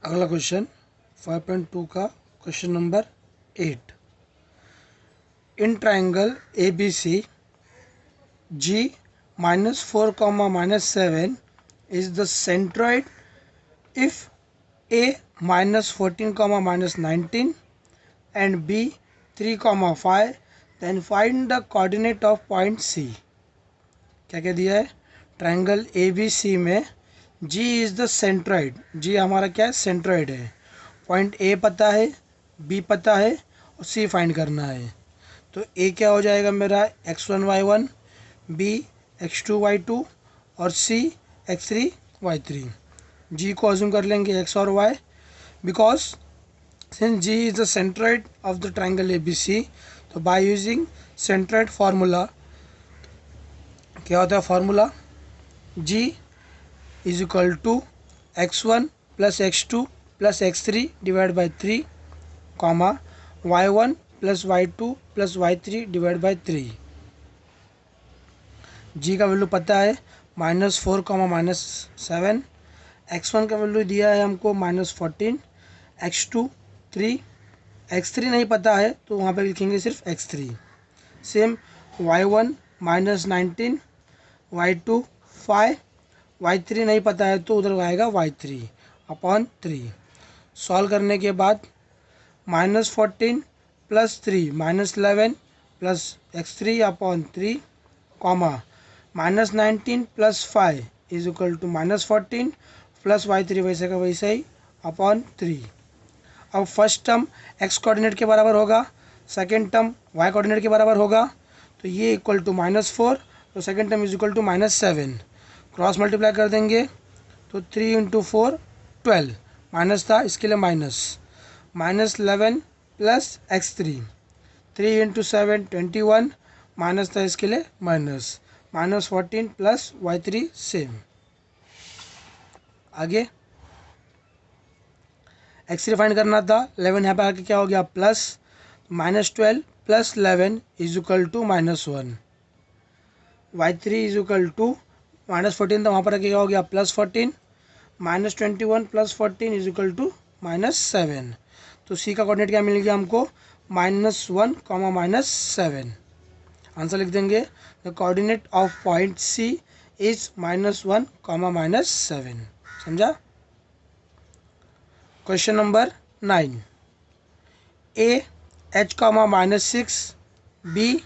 अगला क्वेश्चन 5.2 का question number 8। In triangle A B C G -4, -7 is the centroid if A -14, -19 and B 3, 5, then find the coordinate of point C। क्या क्या दिया है? Triangle A B सी में जी is the centroid, जी हमारा क्या है? सेंट्रॉइड है। पॉइंट ए पता है, बी पता है और सी फाइंड करना है। तो ए क्या हो जाएगा मेरा? x1 y1, B x2 y2 और सी x3 y3। जी को अज्यूम कर लेंगे x और y, because since G is the centroid of the triangle A B C, तो बाय यूजिंग सेंट्रॉइड फार्मूला क्या होता है? Formula G is equal to x1 plus x2 plus x3 divide by 3, comma y1 plus y2 plus y3 divide by 3। G का value पता है -4, -7। x1 का value दिया है हमको -14, x2 3, x3 नहीं पता है तो वहाँ पे लिखेंगे सिर्फ x3। Same y1 -19, y2 5, y3 नहीं पता है तो उधर आएगा y3 अपॉन 3। सॉल्व करने के बाद -14 plus 3 -11 plus x3 upon 3, comma -19 plus 5 is equal to -14 plus y3 वैसे का वैसे ही अपॉन 3। अब फर्स्ट टर्म x कोऑर्डिनेट के बराबर होगा, सेकेंड टर्म y कोऑर्डिनेट के बराबर होगा, तो ये इक्वल टू -4, तो second term is equal to -7। Cross multiply कर देंगे तो 3 × 4 12, माइनस था इसके लिए -11 प्लस x3, 3 × 7 21, माइनस था इसके लिए -14 प्लस y3 सेम। आगे x3 फाइंड करना था, 11 यहाँ पे आके क्या हो गया? Plus -12 plus 11 is equal to -1, y3 is equal to -14 था वहाँ पर आके क्या हो गया? +14, -21 प्लस 14 इज इक्वल टू -7। तो सी का कोऑर्डिनेट क्या मिल गया हमको? -1, -7। आंसर लिख देंगे the coordinate of point C is -1, -7। समझा? Question number 9। A h, -6, B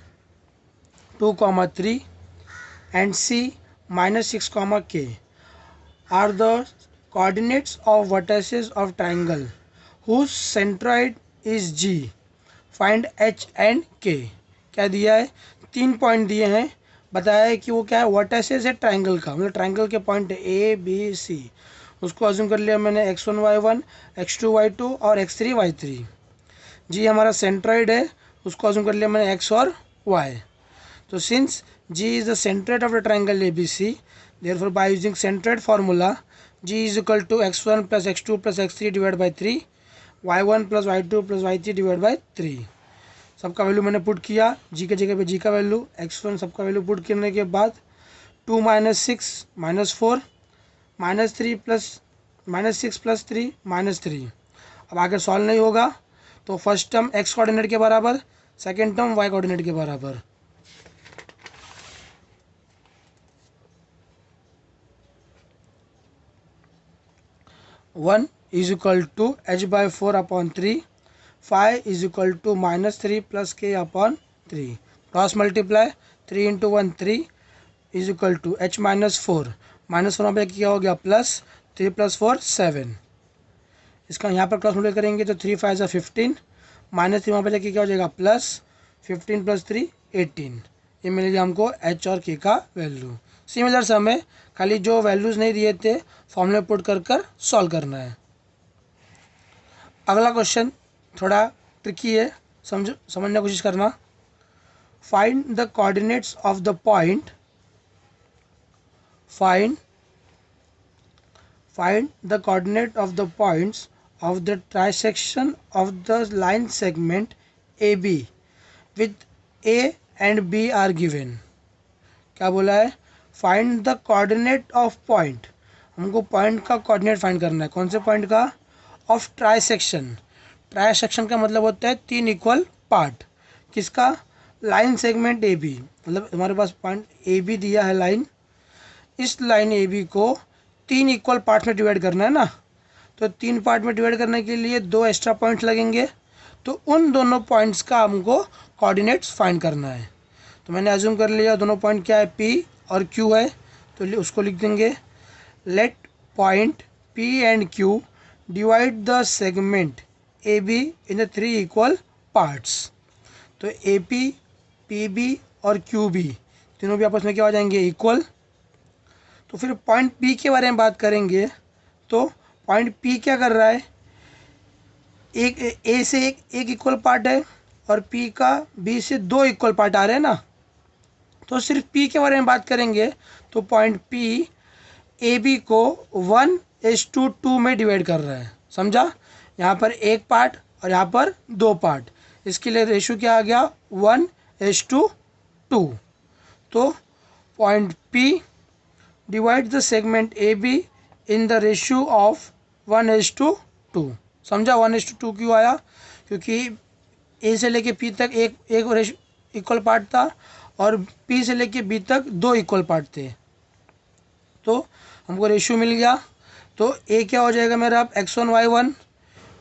2, 3 and c -6, k are the coordinates of vertices of triangle whose centroid is G. Find H and K। क्या दिया है? 3 पॉइंट दिए हैं, बताया है कि वो क्या है? वर्टिसेस है ट्राइंगल का, मतलब ट्राइंगल के पॉइंट ए बी सी, उसको अज्यूम कर लिया मैंने x1 y1, x2 y2 और x3 y3। जी हमारा सेंट्रॉइड है, उसको अज्यूम कर लिया मैंने x और y। तो since G is the centroid of the triangle ABC, therefore by using centroid formula G is equal to x1 plus x2 plus x3 divided by 3, y1 plus y2 plus y3 divided by 3। सबका value मैंने put किया, G के जगह पे G का value, x1 सबका value put करने के बाद 2 - 6 -4 -3 प्लस -6 प्लस 3 -3। अब आगे सॉल्व नहीं होगा तो फर्स्ट टर्म x कोऑर्डिनेट के बराबर, सेकेंड टर्म y कोऑर्डिनेट के बराबर। 1 is equal to h by 4 upon 3, 5 is equal to -3 plus k upon 3। Cross multiply 3 × 1 3 is equal to h -4, -4 पे क्या हो गया? प्लस 3 + 4 7। इसका यहाँ पर क्रॉस मल्टीप्लाई करेंगे तो 3 × 5 = 15, -3 वहाँ पर जाके क्या हो जाएगा? प्लस 15 + 3 18। ये मिल गया हमको h और k का वैल्यू। सिमिलर से हमें खाली जो वैल्यूज़ नहीं दिए थे फॉर्मूले पुट कर सॉल्व करना है। अगला क्वेश्चन थोड़ा ट्रिकी है, समझने की कोशिश करना। Find the coordinates of the point, find the coordinate of the points of the trisection of the line segment A B with A and B are given. क्या बोला है? Find the coordinate of point, हमको point का coordinate find करना है। कौन से point का? Of trisection. Trisection का मतलब होता है तीन इक्वल पार्ट। किसका? लाइन सेगमेंट ए बी, मतलब हमारे पास पॉइंट ए बी दिया है लाइन, इस लाइन ए बी को तीन इक्वल पार्ट में डिवाइड करना है ना, तो तीन पार्ट में डिवाइड करने के लिए दो एक्स्ट्रा पॉइंट्स लगेंगे, तो उन दोनों पॉइंट्स का हमको कोऑर्डिनेट्स फाइंड करना है। तो मैंने अज्यूम कर लिया दोनों पॉइंट क्या है, पी और क्यू है, तो उसको लिख देंगे let point P and Q divide the segment A be in the three equal parts. तो ए पी, पी बी और क्यू बी तीनों भी आपस में क्या हो जाएंगे, इक्वल। तो फिर पॉइंट पी के बारे में बात करेंगे, तो पॉइंट पी क्या कर रहा है, एक ए से एक इक्वल पार्ट है और पी का बी से दो इक्वल पार्ट आ रहे हैं ना, तो सिर्फ पी के बारे में बात करेंगे तो पॉइंट पी ए बी को 1:2 में डिवाइड कर रहा है, समझा। यहाँ पर एक पार्ट और यहाँ पर दो पार्ट, इसके लिए रेशो क्या आ गया, 1:2। तो point P divide the segment A be in the ratio of 1:2। समझा। 1:2 क्यों आया, क्योंकि ए से लेके पी तक एक इक्वल पार्ट था और पी से लेके बी तक दो इक्वल पार्ट थे, तो हमको रेशियो मिल गया। तो ए क्या हो जाएगा मेरा x1 y1,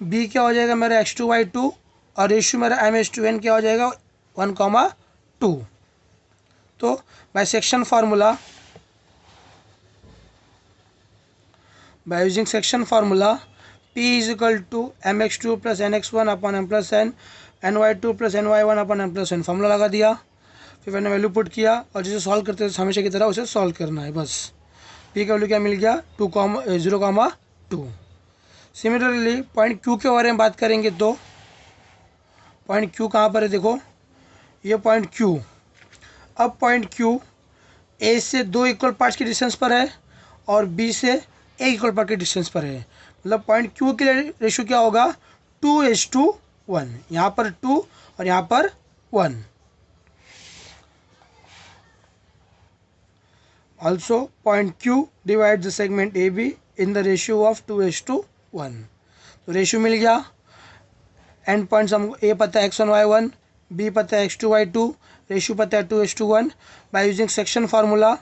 बी क्या हो जाएगा मेरा x2 y2 और रेशियो मेरा m:n क्या हो जाएगा 1,2। तो by section formula, by using section formula P is equal to mx2 plus nx1 upon m plus n, ny2 plus ny1 upon m plus n, formula लगा दिया, फिर मैंने वैल्यू पुट किया और जिसे सॉल्व करते थे हमेशा की तरह उसे सॉल्व करना है बस। P का वैल्यू क्या मिल गया 0,2। सिमिलरली पॉइंट Q के बारे में बात करेंगे तो पॉइंट Q कहाँ पर है, देखो ये पॉइंट Q। अब पॉइंट Q A से दो इक्वल पार्ट्स की डिस्टेंस पर है और B से एक इक्वल पार्ट के डिस्टेंस पर है, मतलब पॉइंट Q के लिए रेशियो क्या होगा 2:1, यहाँ पर 2 और यहाँ पर 1। Also point Q divide the segment A be in the ratio of 2:1। तो रेशियो मिल गया। एंड पॉइंट्स हमको ए पता है x1 y1, बी पता है x2 y2, रेशियो पता है 2:1। By using section formula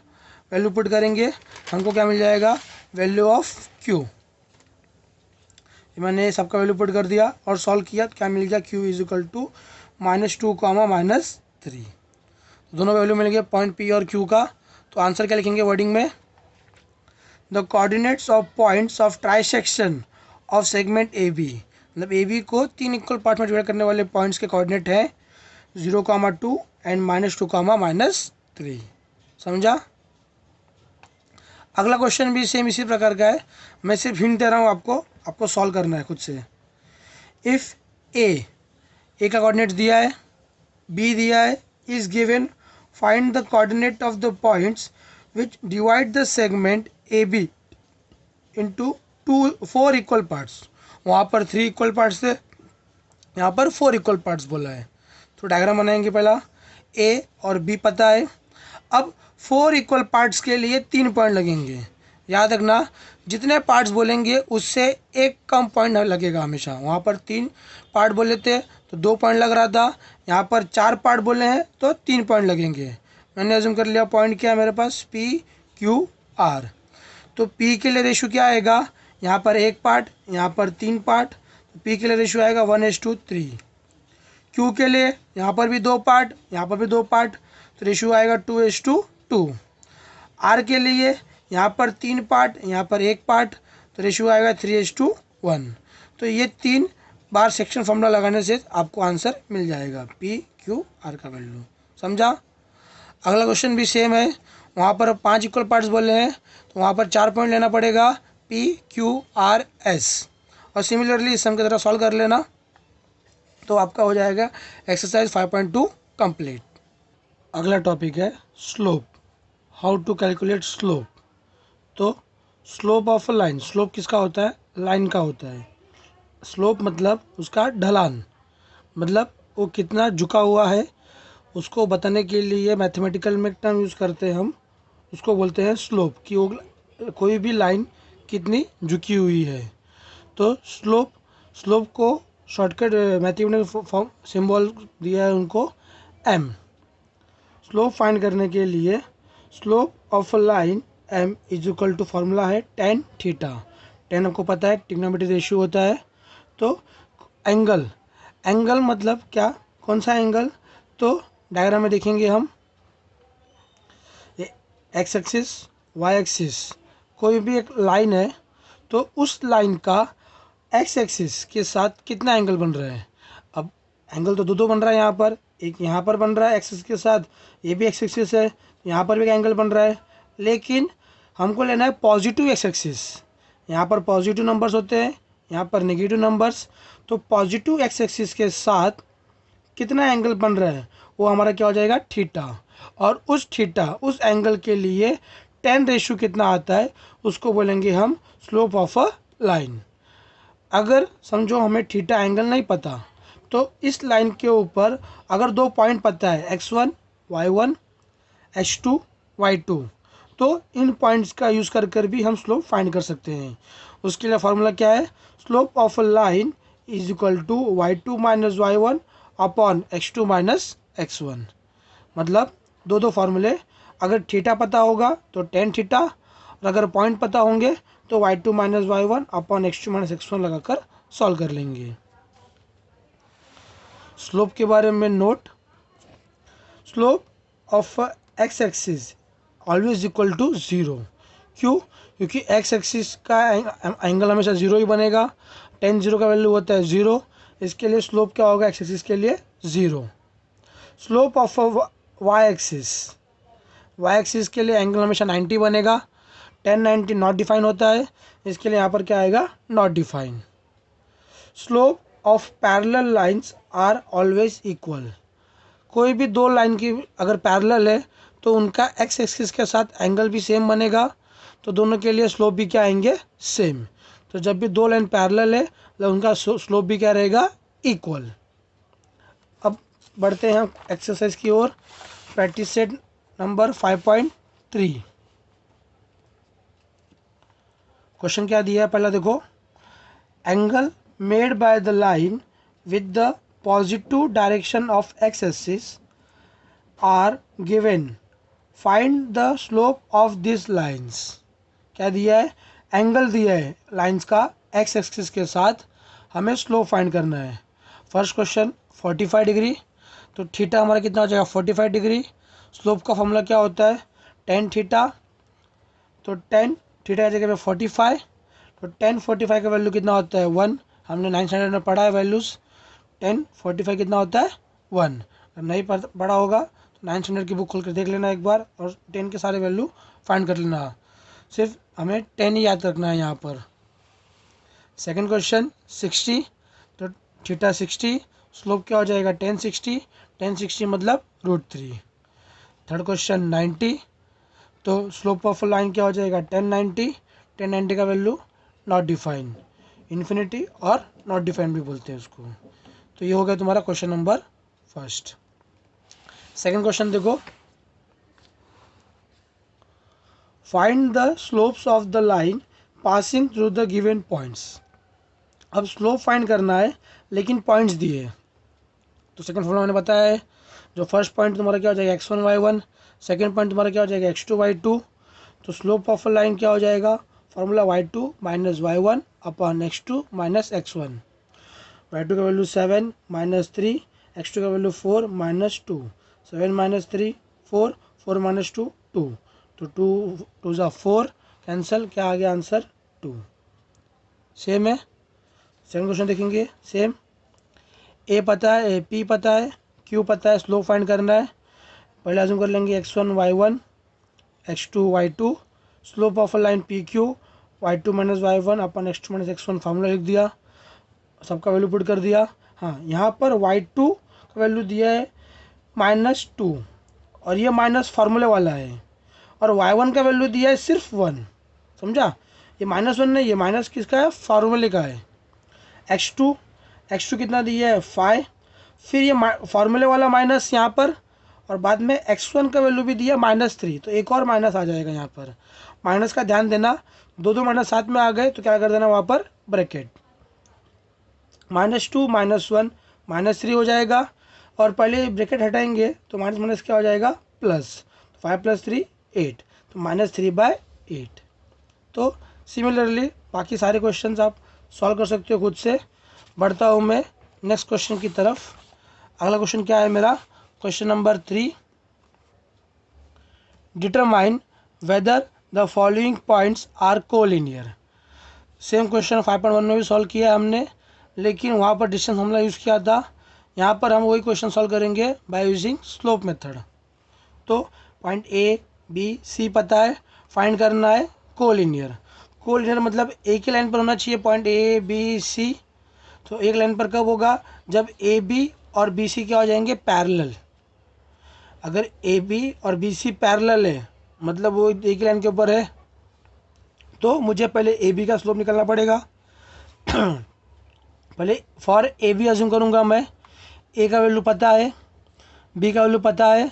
value put करेंगे, हमको क्या मिल जाएगा, वैल्यू ऑफ Q। मैंने सबका वैल्यू पुट कर दिया और सॉल्व किया तो क्या मिल गया, Q इज इक्वल टू -2, -3। दोनों वैल्यू मिल गए पॉइंट P और Q का। तो आंसर क्या लिखेंगे वर्डिंग में, the coordinates of points of trisection of segment A B, मतलब ए बी को तीन इक्वल पार्ट में डिवाइड करने वाले पॉइंट्स के कोऑर्डिनेट हैं 0,2 एंड -2, -3। समझा। अगला क्वेश्चन भी सेम इसी प्रकार का है, मैं सिर्फ हिंट दे रहा हूँ आपको सॉल्व करना है खुद से। इफ़ ए का कोऑर्डिनेट दिया है, बी दिया है, is given, find the coordinate of the points which divide the segment A B into 4 equal parts. वहाँ पर 3 इक्वल पार्ट्स थे, यहाँ पर 4 इक्वल पार्ट्स बोला है। तो डायग्राम बनाएंगे, पहला ए और बी पता है। अब 4 इक्वल पार्ट्स के लिए 3 पॉइंट लगेंगे, याद रखना जितने पार्ट्स बोलेंगे उससे एक कम पॉइंट लगेगा हमेशा। वहाँ पर 3 पार्ट बोले थे तो 2 पॉइंट लग रहा था, यहाँ पर 4 पार्ट बोले हैं तो 3 पॉइंट लगेंगे। मैंने अज्यूम कर लिया पॉइंट क्या है मेरे पास, P Q R। तो P के लिए रेशियो क्या आएगा, यहाँ पर एक पार्ट, यहाँ पर 3 पार्ट, तो P के लिए रेशियो आएगा 1:3। Q के लिए यहाँ पर भी 2 पार्ट, यहाँ पर भी 2 पार्ट, तो रेशियो आएगा 2:2। R के लिए यहाँ पर 3 पार्ट, यहाँ पर एक पार्ट, तो रेशियो आएगा 3:1। तो ये 3 बार सेक्शन फॉर्मूला लगाने से आपको आंसर मिल जाएगा P Q R का वैल्यू। समझा। अगला क्वेश्चन भी सेम है, वहाँ पर 5 इक्वल पार्ट्स बोले हैं तो वहाँ पर 4 पॉइंट लेना पड़ेगा P Q R S, और सिमिलरली इस सम की तरह सॉल्व कर लेना तो आपका हो जाएगा एक्सरसाइज 5.2 कंप्लीट। अगला टॉपिक है slope, how to calculate slope. तो slope of a line, slope किसका होता है, लाइन का होता है। स्लोप मतलब उसका ढलान, मतलब वो कितना झुका हुआ है उसको बताने के लिए मैथमेटिकल में टर्म यूज़ करते हैं हम, उसको बोलते हैं स्लोप, कि वो कोई भी लाइन कितनी झुकी हुई है। तो स्लोप को शॉर्टकट मैथमेटिकल फॉर्म सिंबल दिया है उनको एम। स्लोप फाइंड करने के लिए slope of a line M is equal to formula है टेन थीटा। टेन आपको पता है ट्रिग्नोमेट्री रेशियो होता है। तो एंगल मतलब क्या, कौन सा एंगल, तो डायग्राम में देखेंगे हम एक्स एक्सिस वाई एक्सिस, कोई भी एक लाइन है तो उस लाइन का एक्स एक्सिस के साथ कितना एंगल बन रहा है। अब एंगल तो दो बन रहा है यहाँ पर, एक यहाँ पर बन रहा है एक्सिस के साथ, ये भी एक्स एक्सिस है, यहाँ पर भी एक एंगल बन रहा है, लेकिन हमको लेना है पॉजिटिव एक्स एक्सिस। यहाँ पर पॉजिटिव नंबर्स होते हैं, यहाँ पर नेगेटिव नंबर्स। तो पॉजिटिव एक्स एक्सिस के साथ कितना एंगल बन रहा है वो हमारा क्या हो जाएगा, थीटा। और उस एंगल के लिए 10 रेशियो कितना आता है उसको बोलेंगे हम स्लोप ऑफ अ लाइन। अगर समझो हमें थीटा एंगल नहीं पता, तो इस लाइन के ऊपर अगर 2 पॉइंट पता है x1 y1 h2 y2, तो इन पॉइंट्स का यूज़ कर भी हम स्लोप फाइंड कर सकते हैं। उसके लिए फार्मूला क्या है, slope of a line is equal to y2 minus y1 upon x2 minus x1। मतलब दो फार्मूले, अगर थीटा पता होगा तो टेन थीटा, और अगर पॉइंट पता होंगे तो y2 minus y1 upon x2 minus x1 लगाकर सॉल्व कर लेंगे। स्लोप के बारे में note, slope of x axis always equal to zero. क्यों, क्योंकि एक्स एक्सिस का एंगल हमेशा ज़ीरो ही बनेगा। टेन जीरो का वैल्यू होता है ज़ीरो, इसके लिए स्लोप क्या होगा एक्स एक्सिस के लिए zero. Slope of y axis के लिए एंगल हमेशा 90 बनेगा। 1090 नॉट डिफाइन होता है, इसके लिए यहाँ पर क्या आएगा, not define. Slope of parallel lines are always equal. कोई भी दो लाइन की अगर पैरेलल है तो उनका एक्स एक्सिस के साथ एंगल भी सेम बनेगा, तो दोनों के लिए स्लोप भी क्या आएंगे, सेम। तो जब भी दो लाइन पैरेलल है तो उनका स्लोप भी क्या रहेगा, इक्वल। अब बढ़ते हैं एक्सरसाइज की ओर। Practice set number 5.3। क्वेश्चन क्या दिया है पहला देखो, angle made by the line with the positive direction of x axis are given, find the slope of this lines. क्या दिया है, एंगल दिया है लाइन्स का एक्स एक्सिस के साथ, हमें स्लोप फाइंड करना है। फर्स्ट क्वेश्चन 45 डिग्री, तो थीटा हमारा कितना हो जाएगा 45 डिग्री। स्लोप का फॉर्मूला क्या होता है, टेन थीटा, तो टेन थीटा की जगह पे 45, तो 1045 का वैल्यू कितना होता है 1। हमने 9 स्टैंडर्ड में पढ़ा है वैल्यूज़, 1045 कितना होता है 1। अगर नहीं पढ़ा होगा तो 9 स्टैंडर्ड की बुक खोल कर देख लेना एक बार, और 10 के सारे वैल्यू फाइंड कर लेना। सिर्फ हमें 10 ही याद रखना है यहाँ पर। सेकंड क्वेश्चन 60, तो थीटा 60, स्लोप क्या हो जाएगा 1060 मतलब √3। थर्ड क्वेश्चन 90, तो स्लोप ऑफ लाइन क्या हो जाएगा 1090 का वैल्यू नॉट डिफाइन, इन्फिनिटी और नॉट डिफाइन भी बोलते हैं उसको। तो ये हो गया तुम्हारा question number first. Second question देखो, find the slopes of the line passing through the given points. अब स्लोप फाइंड करना है लेकिन पॉइंट्स दिए हैं, तो सेकंड फॉर्मूला मैंने बताया है। जो फर्स्ट पॉइंट तुम्हारा क्या हो जाएगा x1 y1, सेकंड पॉइंट तुम्हारा क्या हो जाएगा x2 y2। तो स्लोप ऑफ लाइन क्या हो जाएगा, formula y2 minus y1 upon x2 minus x1। y2 का वैल्यू 7 माइनस 3, x2 का वैल्यू 4 माइनस 2, 7 माइनस 3 4, 4 माइनस 2 2, तो 2 2 ज़ा 4, कैंसिल, क्या आ गया आंसर 2। सेम है, सेकंड क्वेश्चन देखेंगे सेम। ए पता है, पी पता है, क्यू पता है, स्लोप फाइंड करना है। पहले अज्यूम कर लेंगे x1 y1 x2 y2, slope of line P Q y2 minus y1 upon x2 minus x1 formula लिख दिया, सबका वैल्यू पुट कर दिया। हाँ, यहाँ पर y2 का वैल्यू दिया है -2, और ये माइनस फार्मूले वाला है, और y1 का वैल्यू दिया है सिर्फ 1। समझा, ये -1 नहीं, ये माइनस किसका है, फार्मूले का है। x2 कितना दिया है 5, फिर ये फार्मूले वाला माइनस यहाँ पर, और बाद में x1 का वैल्यू भी दिया -3, तो एक और माइनस आ जाएगा यहाँ पर। माइनस का ध्यान देना, दो माइनस साथ में आ गए तो क्या कर देना वहाँ पर ब्रैकेट। -2 -1 -3 हो जाएगा, और पहले ब्रैकेट हटाएंगे तो माइनस माइनस क्या हो जाएगा, प्लस। 5 + 3 8, तो -3/8। तो सिमिलरली बाकी सारे क्वेश्चंस आप सॉल्व कर सकते हो खुद से। बढ़ता हूँ मैं नेक्स्ट क्वेश्चन की तरफ। अगला क्वेश्चन क्या है मेरा, question number 3, determine whether the following points are collinear. Same क्वेश्चन 5.1 में भी सॉल्व किया है हमने, लेकिन वहाँ पर डिस्टेंस फॉर्मूला यूज़ किया था। यहाँ पर हम वही क्वेश्चन सॉल्व करेंगे बाय यूजिंग स्लोप मेथड। तो पॉइंट ए बी सी पता है, फाइंड करना है कोलिनियर। कोलिनियर मतलब एक ही लाइन पर होना चाहिए पॉइंट ए बी सी। तो एक लाइन पर कब होगा, जब ए बी और बी सी क्या हो जाएंगे, पैरेलल। अगर ए बी और बी सी पैरेलल है, मतलब वो एक ही लाइन के ऊपर है, तो मुझे पहले ए बी का स्लोप निकालना पड़ेगा। पहले फॉर ए बी अज्यूम करूँगा मैं, ए का वैल्यू पता है, बी का वैल्यू पता है।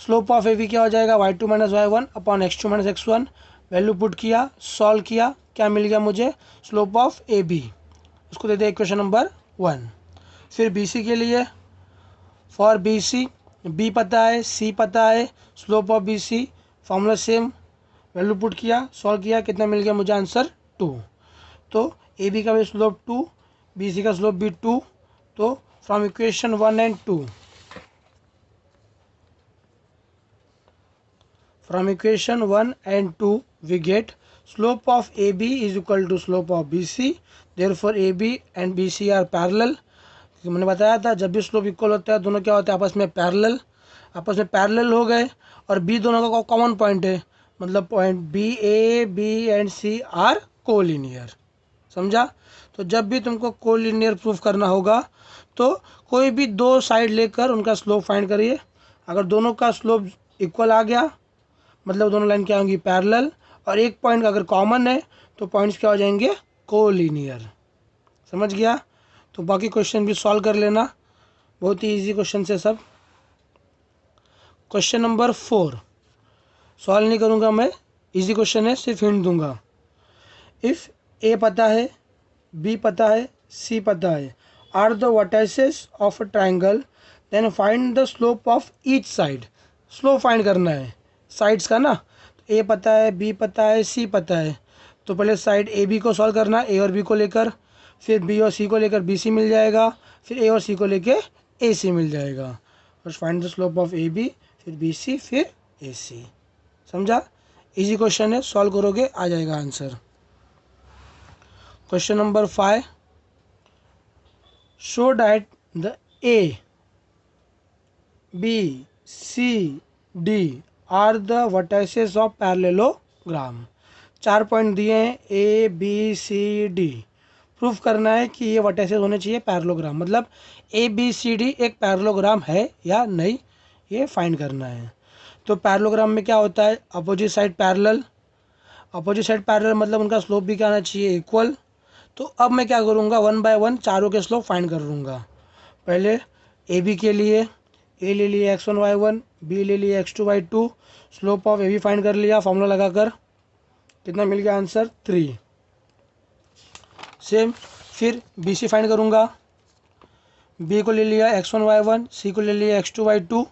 स्लोप ऑफ ए बी क्या हो जाएगा, y2 - y1 upon x2 - x1। Value put किया, सॉल्व किया, क्या मिल गया मुझे, स्लोप ऑफ ए बी। उसको दे दे इक्वेशन नंबर 1। फिर बी सी के लिए, फॉर बी सी, बी पता है, सी पता है, slope of B C formula same. Value put किया, सॉल्व किया, कितना मिल गया मुझे, आंसर 2। तो ए बी का भी स्लोप 2, बी सी का स्लोप भी 2। तो from equation 1 and 2, from equation 1 and 2 we get slope of AB is equal to slope of BC, therefore AB and BC are parallel। क्योंकि मैंने बताया था जब भी स्लोप इक्वल होता है दोनों क्या होते हैं, आपस में पैरेलल हो गए, और B दोनों का कॉमन पॉइंट है, मतलब point B A B and C are collinear. समझा। तो जब भी तुमको कोलिनियर प्रूफ करना होगा तो कोई भी दो साइड लेकर उनका स्लोप फाइंड करिए। अगर दोनों का स्लोप इक्वल आ गया, मतलब दोनों लाइन क्या होंगी, पैरेलल, और एक पॉइंट अगर कॉमन है तो पॉइंट्स क्या हो जाएंगे, कोलिनियर। समझ गया। तो बाकी क्वेश्चन भी सॉल्व कर लेना, बहुत ही इजी क्वेश्चन है सब। क्वेश्चन नंबर 4 सॉल्व नहीं करूँगा मैं, इजी क्वेश्चन है, सिर्फ हिंट दूंगा। इफ़ ए पता है, बी पता है, सी पता है, are the vertices of a triangle, then find the slope of each side. Slope find करना है साइड्स का ना। तो ए पता है, बी पता है, सी पता है, तो पहले साइड ए बी को सॉल्व करना, ए और बी को लेकर, फिर बी और सी को लेकर बी सी मिल जाएगा, फिर ए और सी को लेकर ए सी मिल जाएगा, और find the slope of A B, फिर बी सी, फिर ए सी। समझा। इजी क्वेश्चन है, सॉल्व करोगे आ जाएगा answer. Question number 5, show that the A B C D are the vertices of parallelogram. 4 point दिए हैं, A B C D. Proof करना है कि ये वर्टाइसेस होने चाहिए पैरेललोग्राम, मतलब ए बी सी डी एक पैरेललोग्राम है या नहीं, ये फाइंड करना है। तो पैरेललोग्राम में क्या होता है, opposite side parallel, opposite side parallel मतलब उनका स्लोप भी क्या आना चाहिए, इक्वल। तो अब मैं क्या करूँगा, 1 by 1 चारों के स्लोप फाइंड कर लूँगा। पहले ए बी के लिए, ए ले लिए x1 y1, बी ले लिए x2 y2, slope of A B find कर लिया फॉर्मूला लगाकर, कितना मिल गया आंसर 3। सेम फिर बी सी फाइंड करूँगा, बी को ले लिया x1 y1, सी को ले लिया x2 y2,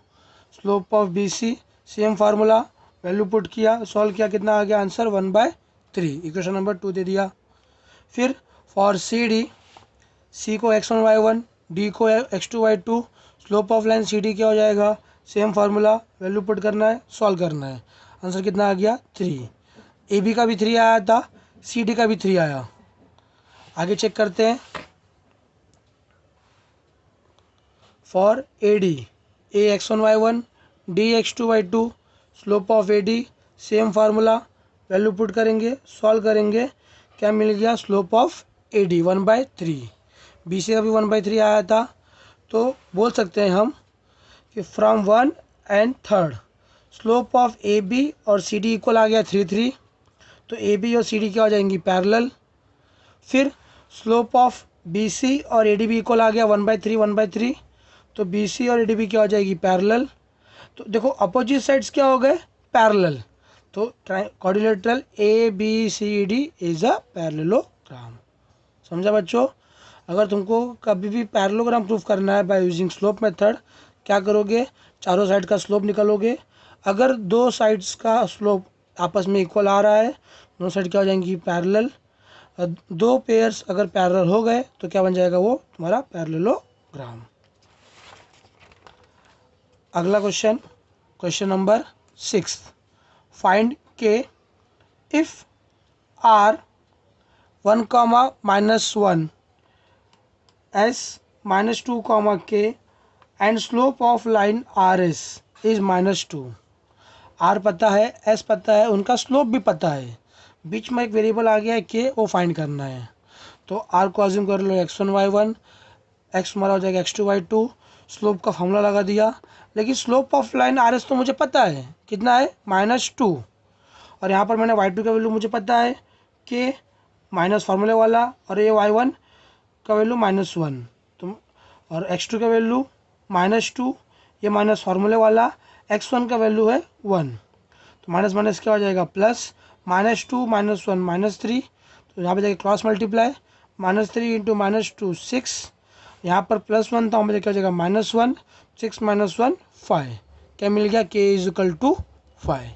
slope of B C same formula, value put किया, सॉल्व किया, कितना आ गया आंसर 1/3। इक्वेशन नंबर 2 दे दिया। फिर फॉर सी डी, सी को x1 y1, डी को x2 y2, slope of line C D क्या हो जाएगा, सेम फार्मूला, वैल्यू पुट करना है, सॉल्व करना है, आंसर कितना आ गया 3। ए बी का भी 3 आया था, सी डी का भी 3 आया। आगे चेक करते हैं। For A D, A x1 y1, D x2 y2, slope of A D same formula, value put करेंगे, सॉल्व करेंगे, क्या मिल गया, slope of A D 1/3। B C का भी 1/3 आया था। तो बोल सकते हैं हम कि from 1 and 3 slope of A B और सी डी इक्वल आ गया 3/3। तो ए बी और सी डी क्या हो जाएंगी, पैरेलल। फिर स्लोप ऑफ बी सी और ए डी भी इक्वल आ गया 1/3। तो बी सी और ए डी भी क्या हो जाएगी, पैरेलल। तो देखो अपोजिट साइड्स क्या हो गए, पैरेलल। तो quadrilateral A B C D is a parallelogram. समझा बच्चों। अगर तुमको कभी भी पैरेललोग्राम प्रूफ करना है बाय यूजिंग स्लोप मेथड, क्या करोगे, चारों साइड का स्लोप निकालोगे। अगर दो साइड्स का स्लोप आपस में इक्वल आ रहा है, दोनों साइड क्या हो जाएंगी, पैरेलल। दो पेयर्स अगर पैरेलल हो गए तो क्या बन जाएगा, वो तुम्हारा पैरेललोग्राम। अगला question, question number 6, find k if R 1, -1 s -2, k and slope of line R S is -2। R पता है, एस पता है, उनका स्लोप भी पता है, बीच में एक वेरिएबल आ गया है के, वो फाइंड करना है। तो आर को अज्यूम कर लो x1 y1, एक्स हमारा हो जाएगा x2 y2, स्लोप का फॉर्मूला लगा दिया। लेकिन slope of line R S तो मुझे पता है कितना है, -2, और यहाँ पर मैंने y2 का वैल्यू मुझे पता है के माइनस फार्मूले वाला, और ये y1 का वैल्यू -1, तो और x2 का वैल्यू -2, ये माइनस फार्मूले वाला, x1 का वैल्यू है 1, तो माइनस माइनस क्या हो जाएगा, प्लस, -2 -1 -3, तो यहाँ पे जाएगा क्रॉस मल्टीप्लाई, -3 इंटू -2 6, यहाँ पर +1 था, मुझे क्या हो जाएगा, -1, 6 - 1 5, क्या मिल गया, k = 5।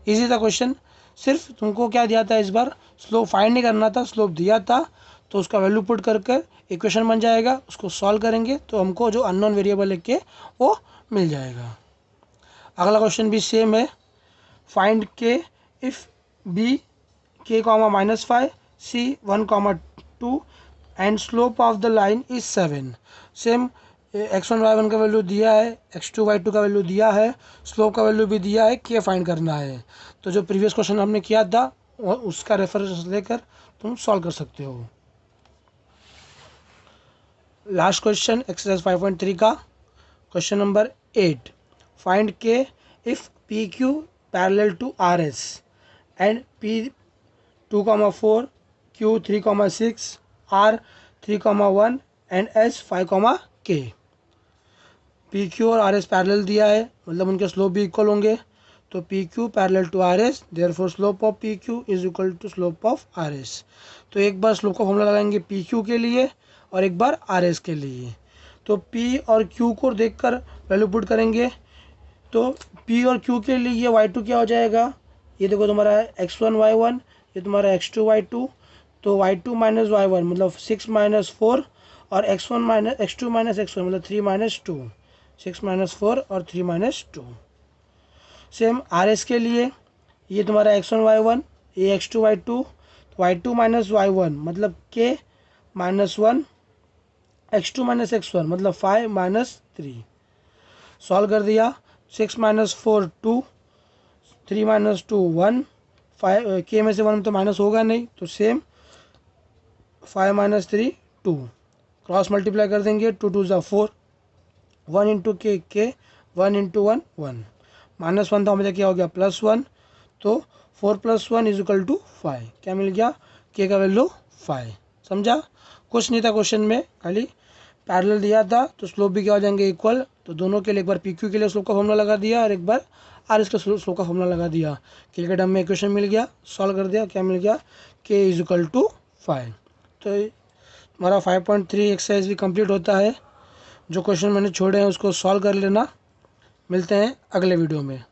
इजी था क्वेश्चन, सिर्फ तुमको क्या दिया था इस बार, स्लोप फाइंड नहीं करना था, स्लोप दिया था तो उसका वैल्यू पुट करके इक्वेशन बन जाएगा, उसको सॉल्व करेंगे तो हमको जो अननोन वेरिएबल है के वो मिल जाएगा। अगला क्वेश्चन भी सेम है, find k if B k, -5 c 1, 2 एंड slope of the line is 7। Same x1 y1 का वैल्यू दिया है, x2 y2 का वैल्यू दिया है, स्लोप का वैल्यू भी दिया है, के फाइंड करना है। तो जो प्रीवियस क्वेश्चन हमने किया था उसका रेफरेंस लेकर तुम सॉल्व कर सकते हो। लास्ट क्वेश्चन एक्सरसाइज 5.3 का question number 8, find k if P Q parallel to R S and P 2, 4, Q 3, 6, R 3, 1 and S 5, K। P Q और आर एस पैरेलल दिया है, मतलब उनके स्लोप भी इक्वल होंगे, तो P Q parallel to R S, therefore slope of P Q is equal to slope of R S. तो एक बार स्लोप का फॉर्मूला लगाएंगे पी क्यू के लिए और एक बार आर एस के लिए। तो पी और क्यू को देखकर वैल्यू पुट करेंगे, तो पी और क्यू के लिए ये y2 क्या हो जाएगा, ये देखो तुम्हारा x1 y1, ये तुम्हारा x2 y2, तो y2 - y1 मतलब 6 - 4, और x1 - x2 - x1 मतलब 3 - 2, 6 - 4 और 3 - 2। सेम आर एस के लिए, ये तुम्हारा x1 y1, ये x2 y2, y2 - y1 मतलब k -1, x2 - x1 मतलब 5 - 3, सॉल्व कर दिया, 6 - 4 2, 3 - 2 1, 5 के में से 1 तो माइनस होगा नहीं, तो सेम 5 - 3 2, क्रॉस मल्टीप्लाई कर देंगे, 2 2 ज़ा 4, 1 इंटू के 1 इंटू 1 1, -1 था हमें क्या हो गया, +1, तो 4 + 1 = 5, क्या मिल गया, के का वैल्यू 5। समझा, कुछ नहीं था क्वेश्चन में, खाली पैरेलल दिया था तो स्लोप भी क्या हो जाएंगे, इक्वल। तो दोनों के लिए एक बार पी क्यू के लिए स्लोप का फॉर्मूला लगा दिया और एक बार आर एस का स्लोप का फॉर्मूला लगा दिया, के टर्म में इक्वेशन मिल गया, सॉल्व कर दिया, क्या मिल गया, के = 5। तो हमारा 5.3 एक्सरसाइज भी कंप्लीट होता है। जो क्वेश्चन मैंने छोड़े हैं उसको सॉल्व कर लेना। मिलते हैं अगले वीडियो में।